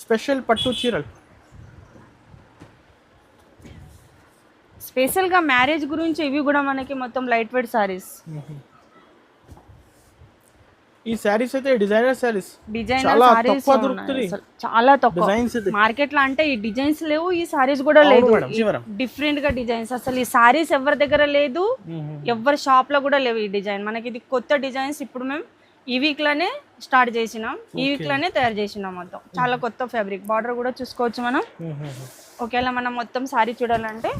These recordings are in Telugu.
స్పెషల్ పట్టు చీరలు. స్పెషల్గా మ్యారేజ్ గురించి ఇవి కూడా మనకి మొత్తం లైట్ వెయిట్ సారీస్. ఈ శారీస్ అయితే డిజైనర్ శారీస్, డిజైనర్ చాలా సారీస్ తక్కువ దొరుకుతుంది. చాలా తక్కువ డిజైన్స్ అయితే మార్కెట్ లో. అంటే ఈ డిజైన్స్ లేవు, ఈ సారీస్ కూడా అవును లేదు. మేడం, శివరం. డిఫరెంట్ గా డిజైన్స్ అసలు ఈ సారీస్ ఎవరి దగ్గర లేదు, ఎవరి షాప్ లో కూడా లేవు ఈ డిజైన్. మనకి ఇది కొత్త డిజైన్స్. ఇప్పుడు మేము ఈ వీక్ లోనే స్టార్ట్ చేసినాం, ఈ వీక్ లోనే తయారు చేసినాం మొత్తం. చాలా కొత్త ఫ్యాబ్రిక్. బార్డర్ కూడా చూసుకోవచ్చు మనం. ఒకవేళ మనం మొత్తం సారీ చూడాలంటే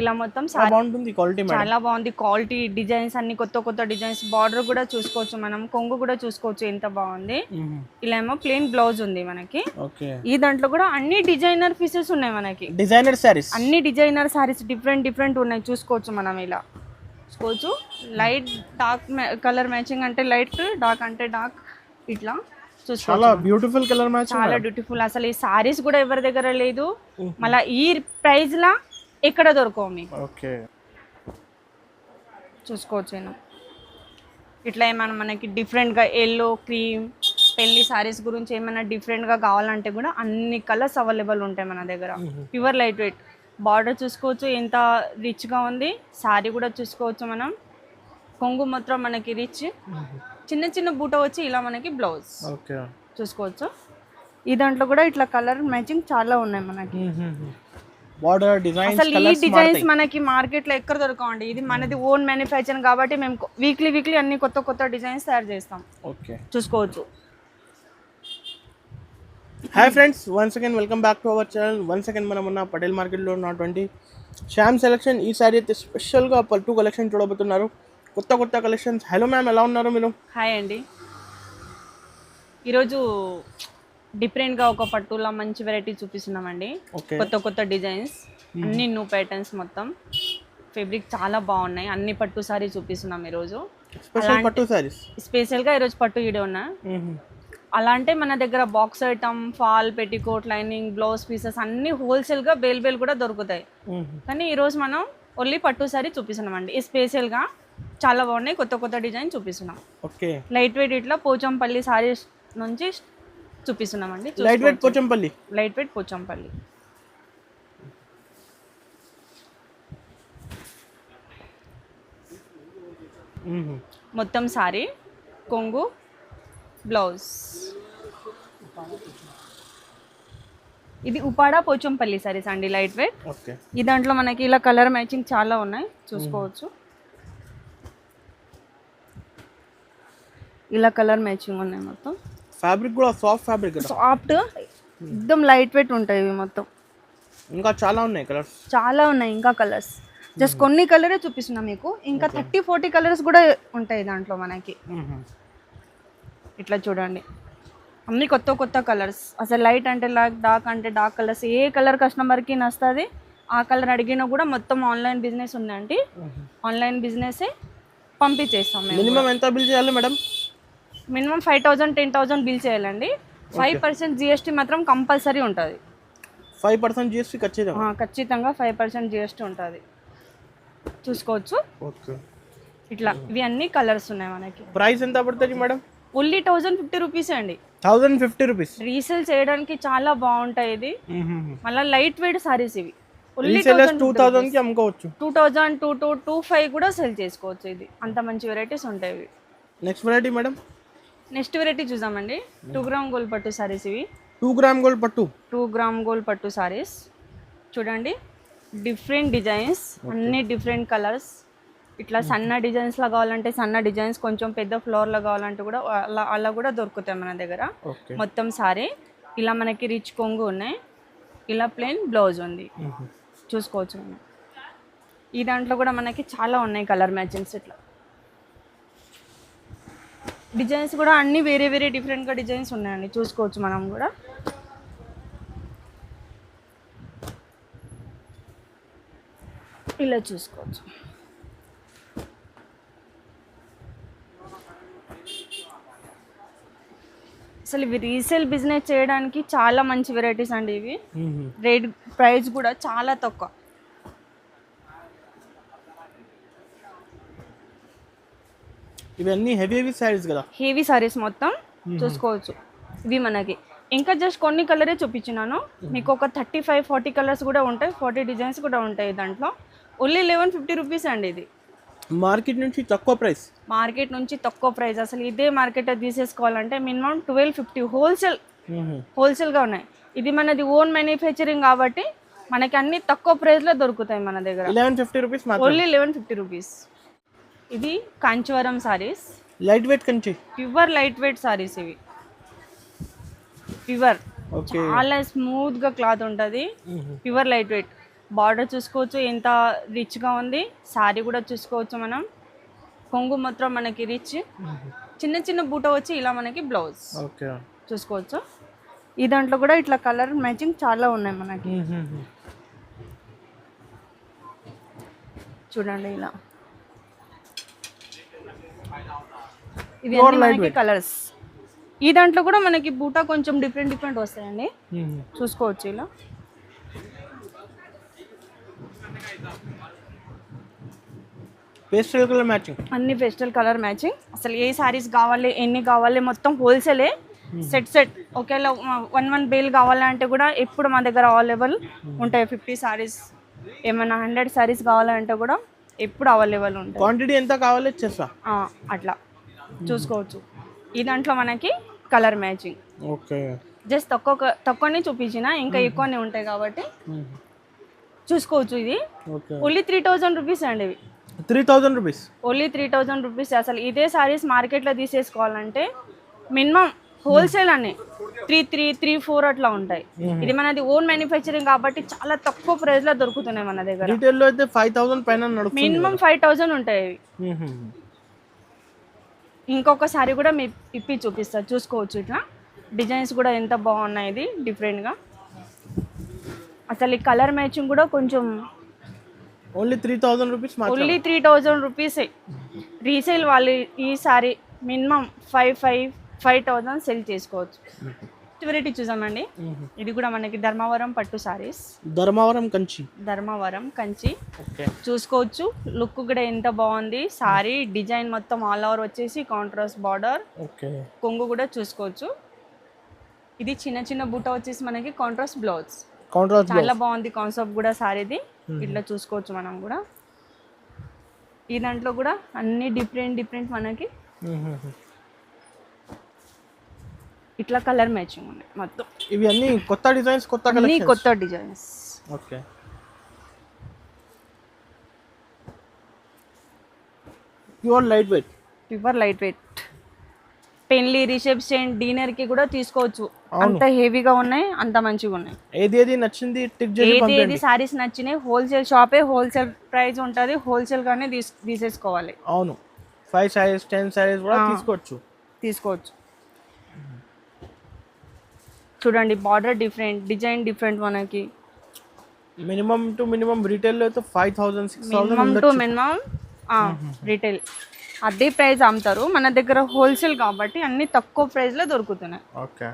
ఇలా మొత్తం సారీ బాగుంటుంది క్వాలిటీ మేడం. చాలా బాగుంది క్వాలిటీ. డిజైన్స్ అన్ని కొత్త కొత్త డిజైన్స్. బార్డర్ కూడా చూసుకోవచ్చు మనం, కొంగు కూడా చూసుకోవచ్చు ఎంత బాగుంది. ఇలా ఏమో ప్లెయిన్ బ్లౌజ్ ఉంది మనకి. ఓకే, ఈ దాంట్లో కూడా అన్ని డిజైనర్ పీసెస్ ఉన్నాయి మనకి. డిజైనర్ శారీస్, అన్ని డిజైనర్ సారీస్ డిఫరెంట్ ఉన్నాయి. చూసుకోవచ్చు మనం. ఇలా చూసుకోవచ్చు. లైట్ డార్క్ కలర్ మ్యాచింగ్ అంటే లైట్, డార్క్ అంటే డార్క్. ఇట్లా చూసుకోవచ్చు. చాలా బ్యూటిఫుల్ కలర్ మ్యాచ్, చాలా బ్యూటిఫుల్. అసలు ఈ సారీస్ కూడా ఎవరి దగ్గర లేదు. మళ్ళీ ఈ ప్రైస్ లా ఎక్కడ దొరకవు మీకు. ఓకే, చూసుకోవచ్చు. ఇట్లా ఏమైనా మనకి డిఫరెంట్గా ఎల్లో, క్రీమ్, పెళ్లి సారీస్ గురించి ఏమైనా డిఫరెంట్గా కావాలంటే కూడా అన్ని కలర్స్ అవైలబుల్ ఉంటాయి మన దగ్గర. Pure light wait. బార్డర్ చూసుకోవచ్చు ఎంత రిచ్గా ఉంది. సారీ కూడా చూసుకోవచ్చు మనం. కొంగు మాత్రం మనకి రిచ్. చిన్న చిన్న బూట వచ్చి ఇలా మనకి బ్లౌజ్ చూసుకోవచ్చు. ఈ దాంట్లో కూడా ఇట్లా కలర్ మ్యాచింగ్ చాలా ఉన్నాయి మనకి. బార్డర్ డిజైన్స్, అసలు ఈ డిజైన్స్ మనకి మార్కెట్ లో ఎక్కడ దొరకండి. ఇది మనది ఓన్ మ్యానుఫ్యాక్చరింగ్ కాబట్టి మేము వీక్లీ అన్ని కొత్త కొత్త డిజైన్స్ తయారు చేస్తాం. ఓకే, చూసుకోవచ్చు. Hi friends, once again welcome back to our channel. Once again మనం ఉన్న పటేల్ మార్కెట్లో ఉన్నటువంటి శ్యామ్ సెలెక్షన్. ఈ సారీ అయితే స్పెషల్గా పట్టు కలెక్షన్ చూడబోతున్నారు, కొత్త కొత్త కలెక్షన్స్. హలో మ్యామ్, ఎలా ఉన్నారు మీరు? హాయ్ అండి. ఈరోజు డిఫరెంట్గా ఒక పట్టులో మంచి వెరైటీ చూపిస్తున్నామండి. కొత్త కొత్త డిజైన్స్, అన్ని న్యూ ప్యాటర్న్స్. మొత్తం ఫ్యాబ్రిక్ చాలా బాగున్నాయి. అన్ని పట్టు సారీ చూపిస్తున్నాం ఈరోజు. స్పెషల్గా ఈరోజు పట్టు వీడియో ఉన్నా. అలా అంటే మన దగ్గర box item, fall, petticoat, lining, blouse pieces అన్ని హోల్సేల్గా బేల్ కూడా దొరుకుతాయి. కానీ ఈరోజు మనం ఓన్లీ పట్టు సారీ చూపిస్తున్నాం అండి. స్పెషల్గా చాలా బాగున్నాయి, కొత్త కొత్త డిజైన్ చూపిస్తున్నాం. లైట్ వెయిట్ ఇట్లా పోచంపల్లి సారీస్ నుంచి చూపిస్తున్నామండి. Light weight Pochampally, light weight Pochampally. మొత్తం సారీ, కొంగు, బ్లౌజ్. ఇది ఉపాడా పోచంపల్లి సారీస్ అండి, లైట్ వెయిట్. ఈ దాంట్లో మనకి ఇలా కలర్ మ్యాచింగ్ చాలా ఉన్నాయి, చూసుకోవచ్చు. ఇలా కలర్ మ్యాచింగ్ ఉన్నాయి మొత్తం. ఫ్యాబ్రిక్ కూడా సాఫ్ట్, ఎక్దమ్ లైట్ వెయిట్ ఉంటాయి ఇవి మొత్తం. ఇంకా చాలా ఉన్నాయి కలర్స్, చాలా ఉన్నాయి ఇంకా కలర్స్. జస్ట్ కొన్ని కలరే చూపిస్తున్నా మీకు. ఇంకా 30-40 కలర్స్ కూడా ఉంటాయి దాంట్లో మనకి. ఇట్లా చూడండి, అన్ని కొత్త కొత్త కలర్స్. అసలు లైట్ అంటే లైట్, డార్క్ అంటే డార్క్ కలర్స్. ఏ కలర్ కస్టమర్కి నస్తుంది ఆ కలర్ అడిగినా కూడా మొత్తం ఆన్లైన్ బిజినెస్ ఉందండి. ఆన్లైన్ బిజినెసే పంపించేస్తాం. మినిమం ఎంత బిల్ చేయాలి మేడం? మినిమం 5,000-10,000 బిల్ చేయాలండి. 5% జిఎస్టీ మాత్రం కంపల్సరీ ఉంటుంది. 5% జిఎస్టీ ఖచ్చితంగా 5% జిఎస్టీ ఉంటుంది. చూసుకోవచ్చు. ఇట్లా ఇవి అన్ని కలర్స్ ఉన్నాయి మనకి. ప్రైస్ ఎంత పడుతుంది మేడం? ఓన్లీ 1,050 రూపీస్ అండి. 1,050 రూపీస్. రీసేల్ చేయడానికి చాలా బాగుంటాయి. ఇది మళ్ళీ లైట్ వెయిట్ సారీస్. ఇవి ఓన్లీ 2,000 కి అమ్ముకోవచ్చు. 2,000, 2,225 కూడా సెల్ చేసుకోవచ్చు. ఇది అంత మంచి వెరైటీస్ ఉంటాయి ఇవి. Next variety madam? Next variety చూద్దామండి. 2 గ్రామ్ గోల్డ్ పట్టు సారీస్ ఇవి. 2 గ్రామ్ గోల్డ్ పట్టు, 2 గ్రామ్ గోల్డ్ పట్టు సారీస్ చూడండి. డిఫరెంట్ డిజైన్స్, అన్ని డిఫరెంట్ కలర్స్. ఇట్లా సన్న డిజైన్స్లో కావాలంటే సన్న డిజైన్స్, కొంచెం పెద్ద ఫ్లోర్లో కావాలంటే కూడా అలా కూడా దొరుకుతాయి మన దగ్గర. మొత్తం సారీ ఇలా మనకి రిచ్ కొంగు ఉన్నాయి. ఇలా ప్లెయిన్ బ్లౌజ్ ఉంది, చూసుకోవచ్చు మనం. ఈ దాంట్లో కూడా మనకి చాలా ఉన్నాయి కలర్ మ్యాచింగ్స్. ఇట్లా డిజైన్స్ కూడా అన్ని వేరే డిఫరెంట్గా డిజైన్స్ ఉన్నాయండి, చూసుకోవచ్చు మనం కూడా. ఇలా చూసుకోవచ్చు. అసలు ఇవి రీసేల్ బిజినెస్ చేయడానికి చాలా మంచి వెరైటీస్ అండి ఇవి. రేట్ ప్రైస్ కూడా చాలా తక్కువ. ఇవన్నీ హెవీ సారీస్ కదా. హెవీ సారీస్ మొత్తం చూసుకోవచ్చు. ఇవి మనకి ఇంకా జస్ట్ కొన్ని కలరే చూపించినాను, మీకు ఒక 35-40 కలర్స్ కూడా ఉంటాయి, 40 డిజైన్స్ కూడా ఉంటాయి దాంట్లో. ఓన్లీ 1150 రూపీస్ అండి ఇది. మార్కెట్ నుంచి తక్కువ ప్రైస్. మార్కెట్ నుంచి తక్కువ ప్రైస్. అసలు ఇదే మార్కెట్ తీసేసుకోవాలంటే మినిమం 1250 హోల్సేల్గా ఉన్నాయి. ఇది మనది ఓన్ మ్యానుఫ్యాక్చరింగ్ కాబట్టి మనకి అన్ని తక్కువ ప్రైస్లో దొరుకుతాయి మన దగ్గర. 1150 రూపీస్ ఓన్లీ 1150 రూపీస్. ఇది Kanjeevaram saris, light weight Kanchi, pure light weight saris ఇవి. ప్యూర్, చాలా స్మూత్గా క్లాత్ ఉంటుంది, ప్యూర్ లైట్ వెయిట్. బార్డర్ చూసుకోవచ్చు ఎంత రిచ్గా ఉంది, సారీ కూడా చూసుకోవచ్చు మనం. కొంగు మాత్రం మనకి రిచ్, చిన్న చిన్న బూట వచ్చి ఇలా మనకి బ్లౌజ్ చూసుకోవచ్చు. ఈ దాంట్లో కూడా ఇట్లా కలర్ మ్యాచింగ్ చాలా ఉన్నాయి మనకి. చూడండి ఇలా, ఇవి మనకి కలర్స్. ఈ దాంట్లో కూడా మనకి బూటా కొంచెం డిఫరెంట్ వస్తాయండి, చూసుకోవచ్చు ఇలా. పేస్టల్ కలర్ మ్యాచింగ్, అన్ని పేస్టల్ కలర్ మ్యాచింగ్. అసలు ఏ సారీస్ కావాలి, ఎన్ని కావాలి, మొత్తం హోల్సేలే. సెట్ ఒకేలా 1 బేల్ కావాలంటే కూడా ఎప్పుడు మా దగ్గర అవైలబుల్ ఉంటాయి. 50 సారీస్, ఏమైనా 100 సారీస్ కావాలంటే కూడా ఎప్పుడు అవైలబుల్ ఉంటాయి. క్వాంటిటీ ఎంత కావాలో చేస్తా అట్లా చూసుకోవచ్చు. ఈ దాంట్లో మనకి కలర్ మ్యాచింగ్. ఓకే, జస్ట్ తక్కువనే చూపించిన, ఇంకా ఎక్కువనే ఉంటాయి కాబట్టి చూసుకోవచ్చు. ఇది ఓన్లీ 3000 రూపీస్ అండి. ఇవి 3000 రూపీస్, ఓన్లీ 3000 రూపీస్. అసలు ఇదే సారీస్ మార్కెట్లో తీసేసుకోవాలంటే మినిమం హోల్సేల్ అని 3-4 అట్లా ఉంటాయి. ఇది మనది ఓన్ మ్యానుఫ్యాక్చరింగ్ కాబట్టి చాలా తక్కువ ప్రైస్ లో దొరుకుతున్నాయి మన దగ్గర. రిటైల్ లో అయితే 5000 పైన నడుస్తుంది, మినిమం 5000 ఉంటాయి ఇవి. ఇంకొక సారీ కూడా మీ ఇప్పి చూపిస్తా, చూసుకోవచ్చు. ఇట్లా డిజైన్స్ కూడా ఎంత బాగున్నాయి, ఇది డిఫరెంట్గా. అసలు ఈ కలర్ మ్యాచింగ్ కూడా కొంచెం only 3000 rupees, only 3000 rupees. Resale వాళ్ళు ఈ సారీ మినిమం 5000 సెల్ చేసుకోవచ్చు. వెరైటీ చూసామండి. ఇది కూడా మనకి ధర్మవరం పట్టు సారీస్, ధర్మవరం కంచి చూసుకోవచ్చు. లుక్ కూడా ఎంత బాగుంది, సారీ డిజైన్ మొత్తం ఆల్ ఓవర్ వచ్చేసి కాంట్రాస్ట్ బార్డర్, కొంగు కూడా చూసుకోవచ్చు. ఇది చిన్న చిన్న బూట వచ్చేసి మనకి కాంట్రాస్ట్ బ్లౌజ్, చాలా బాగుంది కాన్సెప్ట్ కూడా సారీది. ఇట్లా చూసుకోవచ్చు మనం కూడా. ఈ దాంట్లో కూడా అన్ని డిఫరెంట్ మనకి ఇట్లా కలర్ మ్యాచింగ్ ఉన్నాయి మొత్తం. ఇవి అన్ని కొత్త డిజైన్స్, కొత్త designs. Okay, pure light wait. పెళ్లి, రిసెప్షన్, డిన్నర్ కి కూడా తీసుకోవచ్చు. అంత హెవీగా ఉన్నాయి, అంత మంచిగా ఉన్నాయి. ఏది నచ్చింది టిక్ చేసి పంపండి. ఏది సారీస్ నచ్చినాయి హోల్సేల్ షాపే, హోల్సేల్ ప్రైస్ ఉంటుంది, హోల్సేల్ గానే తీసేసుకోవాలి. అవును, 5 సారీస్ 10 సారీస్ కూడా తీసుకోవచ్చు. చూడండి బార్డర్ డిఫరెంట్, డిజైన్ డిఫరెంట్ మనకి. మినిమం టు మినిమం రిటైల్ లో అయితే 5000-6000 రిటైల్ అదే ప్రైస్ అమ్ముతారు. మన దగ్గర హోల్సేల్ కాబట్టి అన్ని తక్కువ ప్రైస్ లో దొరుకుతున్నాయి. ఓకే,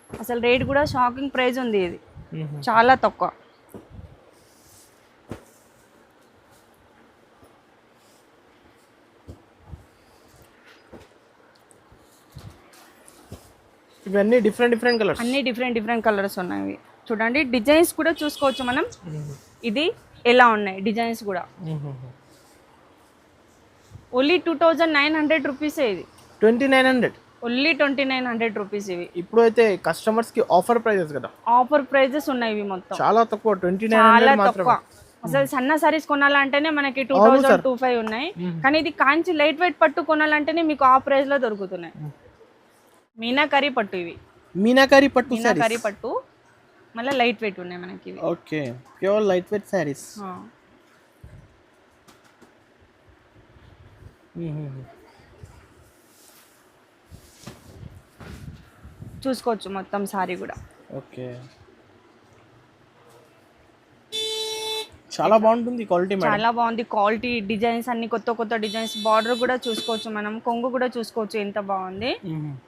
అసలు రేట్ కూడా షాకింగ్ ప్రైస్ ఉంది, ఇది చాలా తక్కువ. ఇవన్నీ డిఫరెంట్ కలర్స్, అన్ని డిఫరెంట్ కలర్స్ ఉన్నాయి. చూడండి డిజైన్స్ కూడా చూసుకోవచ్చు మనం. ఇది ఎలా ఉన్నాయి డిజైన్స్ కూడా. Only 2900 rupees. ఇది 2900, ఓన్లీ 2900 రూపీస్. ఇవి ఇప్పుడు అయితే కస్టమర్స్ కి ఆఫర్ ప్రైజెస్ కదా, ఆఫర్ ప్రైజెస్ ఉన్నాయి ఇవి మొత్తం. చాలా తక్కువ, 2900 మాత్రమే. అసలు సన్న సారీస్ కొనాలంటేనే మనకి 2000-2500 ఉన్నాయి, కానీ ఇది కాంచి లైట్ వెయిట్ పట్టు కొనాలంటేనే మీకు ఆ ప్రైస్ లో దొరుకుతున్నాయి. మీనాకరీ పట్టు, ఇవి మీనాకరీ పట్టు మళ్ళీ లైట్ వెయిట్ ఉన్నాయి మనకి ఇవి. Okay, pure light weight saris. చూసుకోవచ్చు మొత్తం సారీ కూడా. ఓకే, చాలా బాగుంటుంది క్వాలిటీ, చాలా బాగుంది క్వాలిటీ. డిజైన్స్ అన్ని కొత్త డిజైన్స్. బార్డర్ కూడా చూసుకోవచ్చు మనం, కొంగు కూడా చూసుకోవచ్చు ఎంత బాగుంది.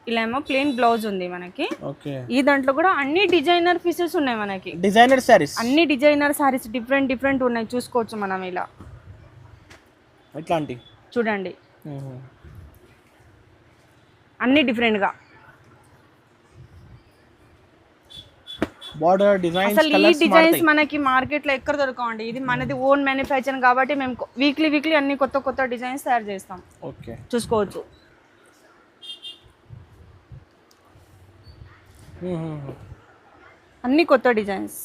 ఇలా ఏమో ప్లెయిన్ బ్లౌజ్ ఉంది మనకి. ఈ దాంట్లో కూడా అన్ని డిజైనర్ పీసెస్ ఉన్నాయి మనకి, డిజైనర్ సారీస్, అన్ని డిజైనర్ సారీస్ డిఫరెంట్ ఉన్నాయి. చూసుకోవచ్చు మనం ఇలా. ఇట్లాంటి చూడండి అన్ని డిఫరెంట్ గా బార్డర్ డిజైన్స్ అసలు ఈ డిజైన్స్ మనకి మార్కెట్ లో ఎక్కడ దొరకవండి. ఇది మనది ఓన్ మ్యానుఫ్యాక్చరింగ్ కాబట్టి మేము వీక్లీ అన్ని కొత్త కొత్త డిజైన్స్ తయారు చేస్తాం. ఓకే, చూసుకోవచ్చు. అన్ని కొత్త డిజైన్స్.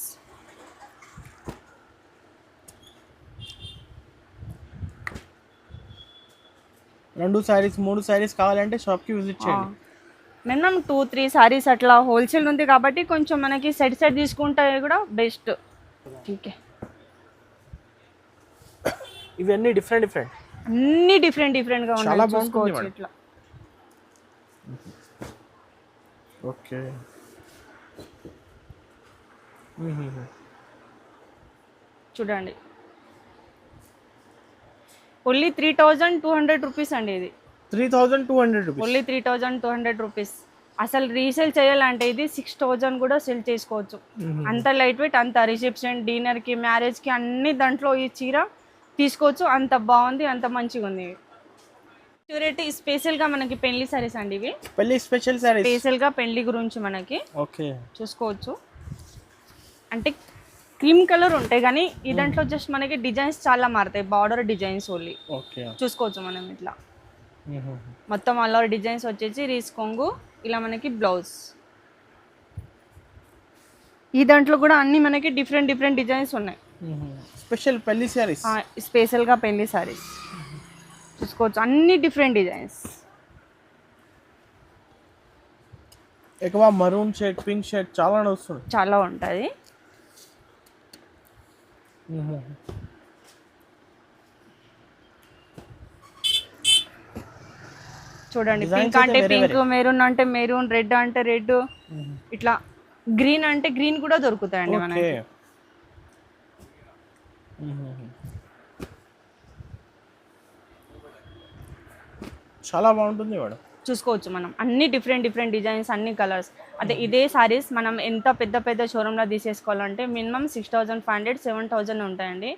రెండు సారీస్ 3 సారీస్ కావాలంటే షాప్కి విజిట్ చేయండి. మినిమం 2-3 సారీస్ అట్లా హోల్సేల్ ఉంది కాబట్టి కొంచెం మనకి సెట్ తీసుకుంటే కూడా బెస్ట్. ఓకే, ఇవన్నీ డిఫరెంట్ అన్ని డిఫరెంట్గా ఉన్నాయి. చూసుకోవచ్చు ఇట్లా. ఓకే, చూడండి. ఓన్లీ 3200 రూపీస్ అండి ఇది. 3200 రూపీస్, ఓన్లీ 3200 రూపీస్. అసలు రీసేల్ చేయాలంటే ఇది 6000 కూడా సెల్ చేసుకోవచ్చు. అంత లైట్ వెయిట్, అంత రిసెప్షన్, డిన్నర్కి, మ్యారేజ్కి అన్ని దాంట్లో ఈ చీర తీసుకోవచ్చు. అంత బాగుంది, అంత మంచిగా ఉంది. ప్యూరిటీ స్పెషల్గా మనకి పెళ్లి సారీస్ అండి ఇవి. పెళ్లి స్పెషల్ సారీస్, స్పెషల్గా పెళ్లి గురించి మనకి. ఓకే, చూసుకోవచ్చు. అంటే క్రీమ్ కలర్ ఉంటాయి కానీ ఈ దాంట్లో జస్ట్ మనకి డిజైన్స్ చాలా మారుతాయి. Border designs only. ఓకే, చూసుకోవచ్చు మనం ఇట్లా మొత్తం అలా డిజైన్స్ వచ్చేసి రీస్ కొంగు, ఇలా మనకి బ్లౌజ్. ఈ దాంట్లో కూడా అన్ని మనకి డిఫరెంట్ డిజైన్స్ ఉన్నాయి. స్పెషల్ పెళ్లి సారీస్, స్పెషల్గా పెళ్లి సారీస్ చూసుకోవచ్చు. అన్ని డిఫరెంట్ డిజైన్స్. ఎక్కువ మరూన్ షేడ్, పింక్ షేడ్ చాలా వస్తుంది, చాలా ఉంటుంది. చూడండి, పింక్ అంటే పింక్, మెరూన్ అంటే మెరూన్, రెడ్ అంటే రెడ్, ఇట్లా గ్రీన్ అంటే గ్రీన్ కూడా దొరుకుతాయండి మనకి. చాలా బాగుంటుంది మేడం. చూసుకోవచ్చు మనం అన్ని డిఫరెంట్ డిజైన్స్, అన్ని కలర్స్. అదే ఇదే సారీస్ మనం ఎంత పెద్ద షోరూమ్లో తీసేసుకోవాలంటే మినిమం 6500-7000 ఉంటాయండి.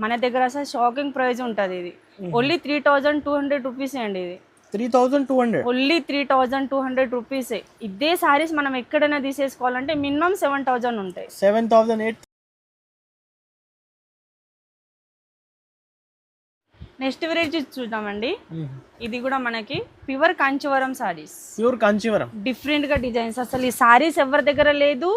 మన దగ్గర అసలు షాకింగ్ ప్రైస్ ఉంటుంది. ఇది ఓన్లీ 3200 రూపీస్ అండి. ఇది 3200, ఓన్లీ 3200 రూపీసే. ఇదే సారీస్ మనం ఎక్కడైనా తీసేసుకోవాలంటే మినిమం 7000 ఉంటాయి. 7000. నెక్స్ట్ వెరైటీ చూద్దామండి. ఇది కూడా మనకి pure Kanjeevaram saris. Pure Kanjeevaram, different గా డిజైన్స్. అసలు ఈ సారీస్ ఎవరి దగ్గర లేదు,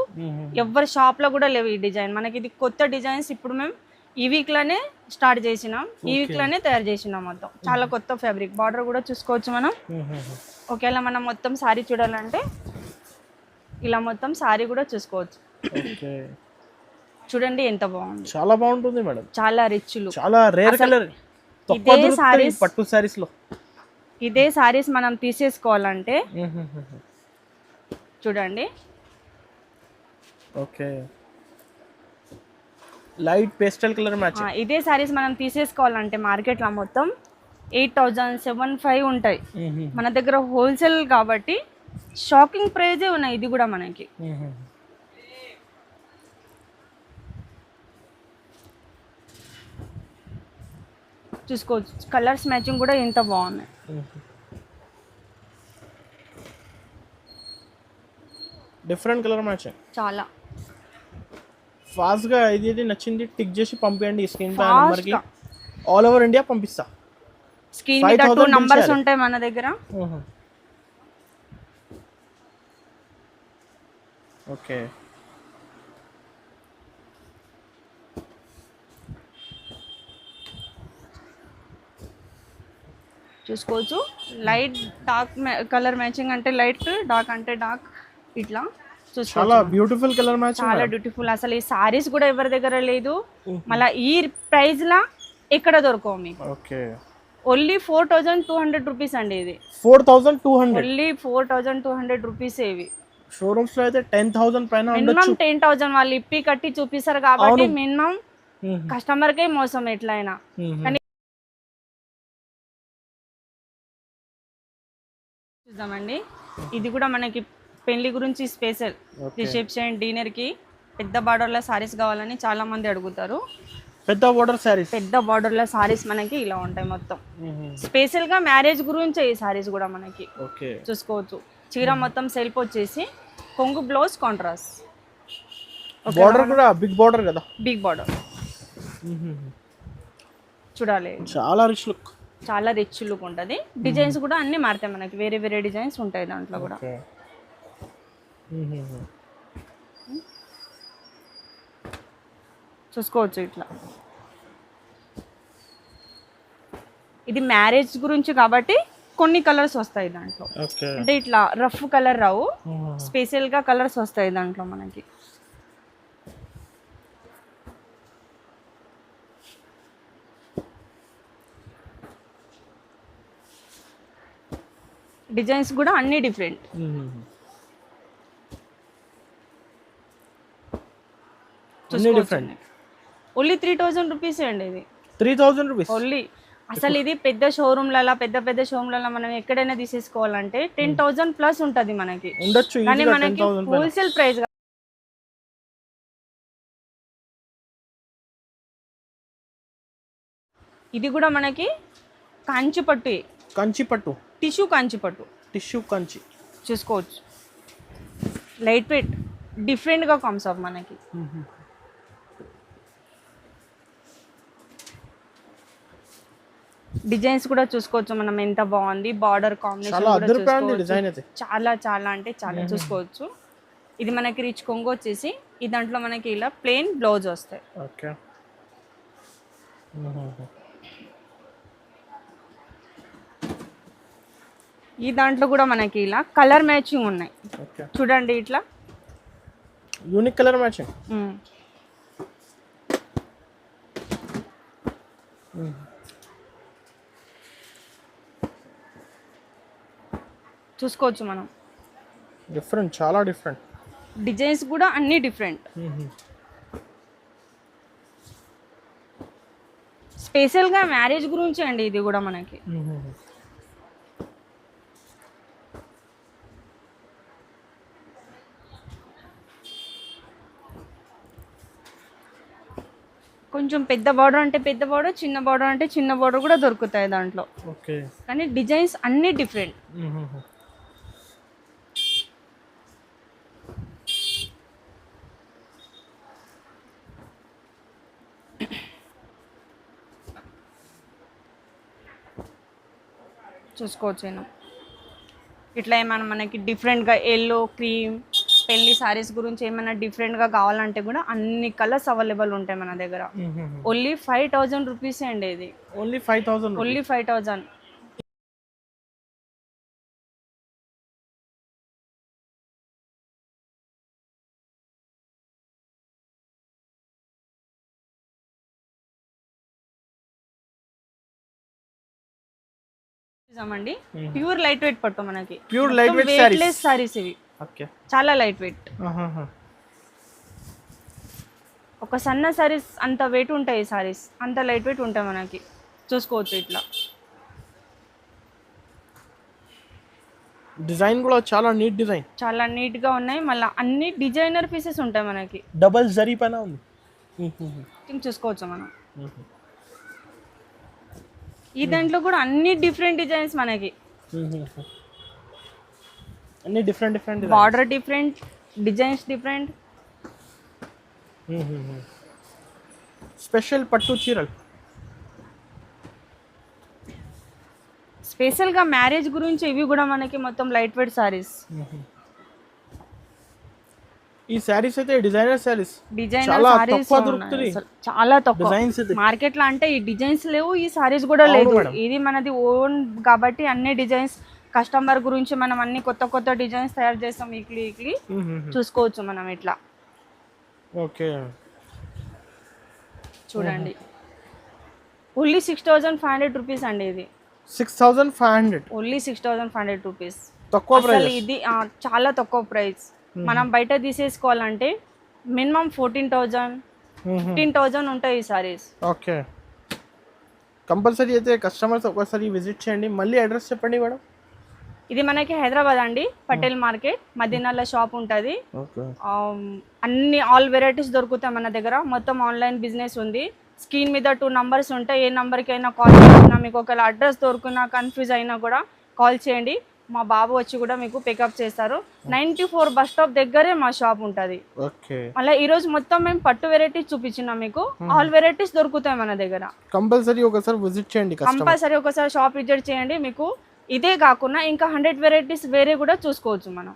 ఎవరి షాప్ లో కూడా లేవు ఈ డిజైన్. మనకి ఇది కొత్త డిజైన్స్. ఇప్పుడు మేము ఈ వీక్ లోనే స్టార్ట్ చేసినాం, ఈ వీక్ లోనే తయారు చేసినాం. మొత్తం చాలా కొత్త ఫ్యాబ్రిక్. బార్డర్ కూడా చూసుకోవచ్చు మనం. ఒకవేళ మనం మొత్తం సారీ చూడాలంటే ఇలా మొత్తం సారీ కూడా చూసుకోవచ్చు. చూడండి ఎంత బాగుంది, చాలా బాగుంటుంది మేడం. చాలా రిచ్లు, చాలా రేర్ కలర్. ఇదే సారీస్, పట్టు సారీస్ లో ఇదే సారీస్ మనం తీసేసుకోవాలంటే చూడండి. Okay, light pastel colour match. ఇదే సారీస్ మనం తీసేసుకోవాలంటే మార్కెట్ లో మొత్తం 8000-7500 ఉంటాయి. మన దగ్గర హోల్సేల్ కాబట్టి షాకింగ్ ప్రైజే ఉన్నాయి. ఇది కూడా మనకి చూసుకోవచ్చు. కలర్స్ మ్యాచింగ్ కూడా ఎంత బాగున్నాయి. Different colour matching. చాలా ఫాస్ట్ గా ఇది నచ్చింది టిక్ చేసి పంపించండి. స్క్రీన్ పై నంబర్ కి ఆల్ ఓవర్ ఇండియా పంపిస్తా. స్క్రీన్ మీద 2 నంబర్స్ ఉంటాయి మన దగ్గర. ఓకే, చూసుకోవచ్చు. లైట్ డార్క్ కలర్ మ్యాచింగ్ అంటే లైట్, డార్క్ అంటే డార్క్, ఇట్లా చూసుకోవచ్చు. చాలా బ్యూటిఫుల్ కలర్ మ్యాచింగ్, చాలా బ్యూటిఫుల్. అసలు ఈ సారీస్ కూడా ఎవరి దగ్గర లేదు. మళ్ళీ ఈ ప్రైస్ లా ఎక్కడ దొరకవు మీకు. ఓకే, ఓన్లీ 4200 రూపీస్ అండి. ఇది 4200, ఓన్లీ 4200 రూపీస్. ఇవి షోరూమ్స్ లో అయితే 10,000 పైన మినిమం 10,000 వాళ్ళు ఇప్పి కట్టి చూపిస్తారు కాబట్టి మినిమం కస్టమర్ కే మోసం ఎట్లయినా. కానీ చూద్దామండి, ఇది కూడా మనకి పెళ్లి గురించి స్పెషల్. రిసెప్షన్, డిన్నర్ కి పెద్ద బార్డర్ల సారీస్ కావాలని చాలా మంది అడుగుతారు. పెద్ద బార్డర్ సారీస్, పెద్ద బార్డర్ల సారీస్ మనకి ఇలా ఉంటాయి మొత్తం. స్పెషల్ గా మ్యారేజ్ గురించి ఈ సారీస్ కూడా మనకి చూసుకోవచ్చు. చీర మొత్తం సెల్ఫ్ వచ్చేసి కొంగు, బ్లౌజ్ కాంట్రాస్ట్. బార్డర్ కూడా బిగ్ బార్డర్ కదా. బిగ్ బార్డర్ చూడాలి, చాలా రిచ్ లుక్. చాలా రిచ్ లుక్ ఉంటుంది. డిజైన్స్ కూడా అన్ని మారుతాయి మనకి, వేరే వేరే డిజైన్స్ ఉంటాయి దాంట్లో కూడా. చూసుకోవచ్చు ఇట్లా. ఇది మ్యారేజ్ గురించి కాబట్టి కొన్ని కలర్స్ వస్తాయి దాంట్లో. అంటే ఇట్లా రఫ్ కలర్ రావు, స్పెషల్ గా కలర్స్ వస్తాయి దాంట్లో మనకి. డిజైన్స్ కూడా అన్ని డిఫరెంట్. ఓన్లీ 3000 రూపీస్ అండి ఇది. 3000 రూపీస్ ఓన్లీ. అసలు ఇది పెద్ద షోరూమ్లలో, పెద్ద పెద్ద షోరూమ్లలో మనం ఎక్కడైనా తీసేసుకోవాలంటే 10,000 ప్లస్ ఉంటుంది మనకి. ఉండొచ్చు, కానీ మనకి హోల్సేల్ ప్రైస్. ఇది కూడా మనకి కంచి పట్టు. కంచి పట్టు, టిష్యూ కంచి పట్టు. టిష్యూ కంచి చూసుకోవచ్చు. లైట్ వెయిట్, డిఫరెంట్గా కమ్స్ ఆఫ్ మనకి. డిజైన్స్ కూడా చూసుకోవచ్చు మనం, ఎంత బాగుంది. బార్డర్ కాంబినేషన్ చాలా చాలా అంటే చాలా చూసుకోవచ్చు. ఇది మనకి రిచ్ కొంగు వచ్చేసి, ఈ దాంట్లో మనకి ఇలా ప్లెయిన్ బ్లౌజ్ వస్తాయి. ఓకే. ఈ దాంట్లో కూడా మనకి ఇలా కలర్ మ్యాచింగ్ ఉన్నాయి చూడండి. ఇట్లా యూనిక్ కలర్ మ్యాచింగ్. చూసుకోవచ్చు మనం. డిఫరెంట్, చాలా డిఫరెంట్. డిజైన్స్ కూడా అన్ని డిఫరెంట్. స్పెషల్గా మ్యారేజ్ గురించి అండి ఇది కూడా మనకి. కొంచెం పెద్ద బార్డర్ అంటే పెద్ద బార్డర్, చిన్న బార్డర్ అంటే చిన్న బార్డర్ కూడా దొరుకుతాయి దాంట్లో. ఓకే. కానీ డిజైన్స్ అన్ని డిఫరెంట్. చూసుకోవచ్చు. ఇట్లా ఏమైనా మనకి డిఫరెంట్గా ఎల్లో, క్రీమ్, పెళ్లి సారీస్ గురించి ఏమైనా డిఫరెంట్గా కావాలంటే కూడా అన్ని కలర్స్ అవైలబుల్ ఉంటాయి మన దగ్గర. ఓన్లీ 5000 రూపీస్ అండి ఇది. ఓన్లీ 5000. ఓన్లీ 5000. అండి ప్యూర్ లైట్ వెయిట్ పట్టు మనకి. ప్యూర్ లైట్ వెయిట్ సారీస్ ఇవి. ఓకే. చాలా లైట్ వెయిట్. ఒక సన్న సారీస్ అంత వెయిట్ ఉంటాయి, సారీస్ అంత లైట్ వెయిట్ ఉంటాయి మనకి. చూసుకోవచ్చు ఇట్లా. డిజైన్ కూడా చాలా నీట్ డిజైన్, చాలా నీట్ గా ఉన్నాయి. మళ్ళీ అన్ని డిజైనర్ పీసెస్ ఉంటాయి మనకి. డబుల్ జరీ పైన ఉంది. చూసుకోవచ్చు మనం. ఈ దాంట్లో కూడా అన్ని డిఫరెంట్ డిజైన్స్ మనకి. అన్ని different different. Border different, designs different. Special పట్టు చీరలు. స్పెషల్గా మ్యారేజ్ గురించి ఇవి కూడా మనకి మొత్తం లైట్ వెయిట్ సారీస్. ఈ సారీస్ అయితే డిజైనర్ సారీస్. డిజైనర్ సారీస్ చాలా తక్కువ మార్కెట్ లో. అంటే ఈ డిజైన్స్ లేవు, ఈ సారీస్ కూడా లేదు. ఇది మనది ఓన్ కాబట్టి అన్ని డిజైన్స్ కస్టమర్ గురించి మనం అన్ని కొత్త కొత్త డిజైన్స్ తయారు చేస్తాం వీక్లీ. చూసుకోవచ్చు మనం ఇట్లా. ఓకే. చూడండి. ఓన్లీ 6500 రూపీస్ అండి ఇది. 6500. Only 6500 rupees. తక్కువ ప్రైస్ ఇది. చాలా తక్కువ ప్రైస్. మనం బయట తీసేసుకోవాలంటే మినిమం 14,000, 15,000 ఉంటాయి ఈ సారీస్. ఓకే. కంపల్సరీ అయితే కస్టమర్స్ ఒకసారి విజిట్ చేయండి. మళ్ళీ అడ్రస్ చెప్పండి మేడం. ఇది మనకి హైదరాబాద్ అండి, పటేల్ మార్కెట్ మదీనాలో షాప్ ఉంటుంది. అన్ని ఆల్ వెరైటీస్ దొరుకుతాయి మన దగ్గర. మొత్తం ఆన్లైన్ బిజినెస్ ఉంది. స్క్రీన్ మీద 2 నంబర్స్ ఉంటాయి. ఏ నెంబర్కి అయినా కాల్ చేసినా, మీకు ఒకవేళ అడ్రస్ దొరుకున్నా కన్ఫ్యూజ్ అయినా కూడా కాల్ చేయండి. మా బాబు వచ్చి కూడా మీకు పికప్ చేస్తారు. 94 బస్ స్టాప్ దగ్గరే మా షాప్ ఉంటుంది. ఓకే, అలా ఈ రోజు మొత్తం మేము పట్టు వెరైటీస్ చూపించినాం మీకు. ఆల్ వెరైటీస్ దొరుకుతాయి మన దగ్గర. కంపల్సరీ ఒకసారి విజిట్ చేయండి, కంపల్సరీ ఒకసారి షాప్ విజిట్ చేయండి. మీకు ఇదే కాకుండా ఇంకా 100 వెరైటీస్ వేరే కూడా చూసుకోవచ్చు మనం.